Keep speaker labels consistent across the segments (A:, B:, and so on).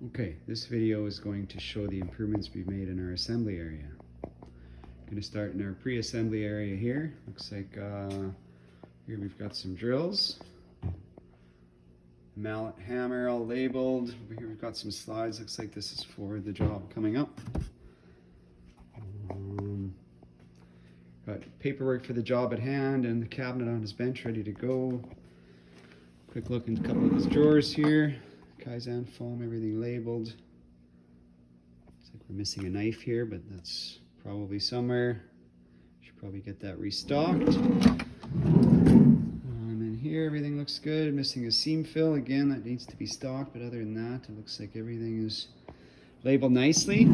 A: Okay, this video is going to show the improvements we've made in our assembly area. I'm going to start in our pre-assembly area here. Looks like here we've got some drills, mallet hammer all labeled. Over here we've got some slides. Looks like this is for the job coming up. Got paperwork for the job at hand and the cabinet on his bench ready to go. Quick look into a couple of his drawers here. Kaizen foam, everything labeled. Looks like we're missing a knife here, but that's probably somewhere. Should probably get that restocked. And here everything looks good. Missing a seam fill again, that needs to be stocked, but other than that, it looks like everything is labeled nicely.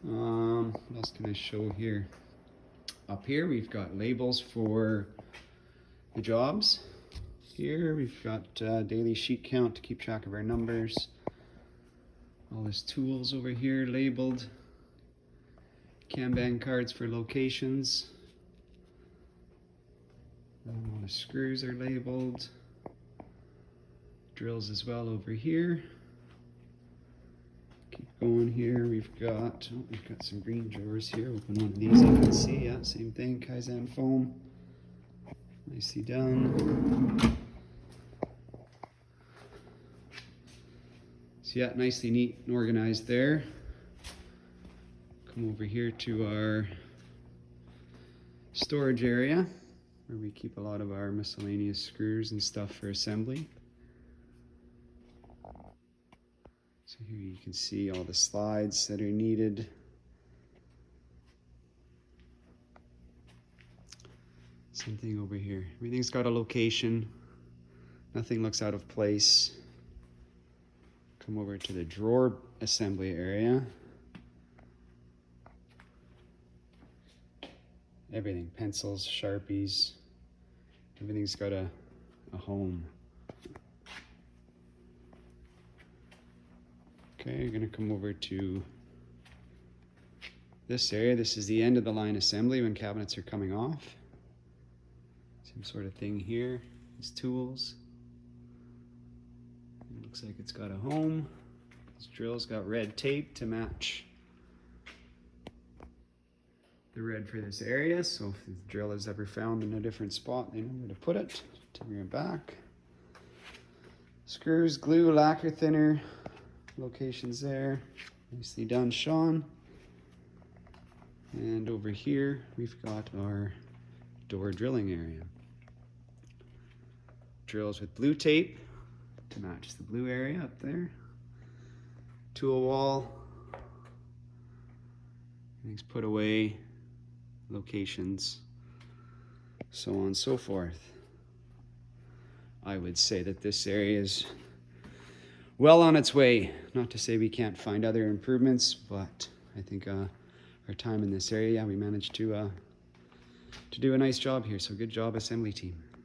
A: What else can I show here? Up here we've got labels for the jobs. Here we've got daily sheet count to keep track of our numbers. All his tools over here labeled. Kanban cards for locations. All the screws are labeled. Drills as well over here. Keep going here. We've got some green drawers here. Open one of these, you can see. Yeah, same thing. Kaizen foam. Nicely done. So yeah, nicely neat and organized there. Come over here to our storage area where we keep a lot of our miscellaneous screws and stuff for assembly. So here you can see all the slides that are needed. Same thing over here. Everything's got a location. Nothing looks out of place. Come over to the drawer assembly area. Everything, pencils, Sharpies, everything's got a home. Okay, you're gonna come over to this area. This is the end of the line assembly when cabinets are coming off. Same sort of thing here, these tools. It looks like it's got a home. This drill's got red tape to match the red for this area, so if the drill is ever found in a different spot, they know where to put it. Bring it back. Screws, glue, lacquer thinner, locations there. Nicely done, Sean. And over here, we've got our door drilling area. Drills with blue tape to match the blue area up there. Tool wall. Everything's put away. Locations, so on and so forth. I would say that this area is well on its way. Not to say we can't find other improvements, but I think our time in this area, we managed to do a nice job here. So good job, assembly team.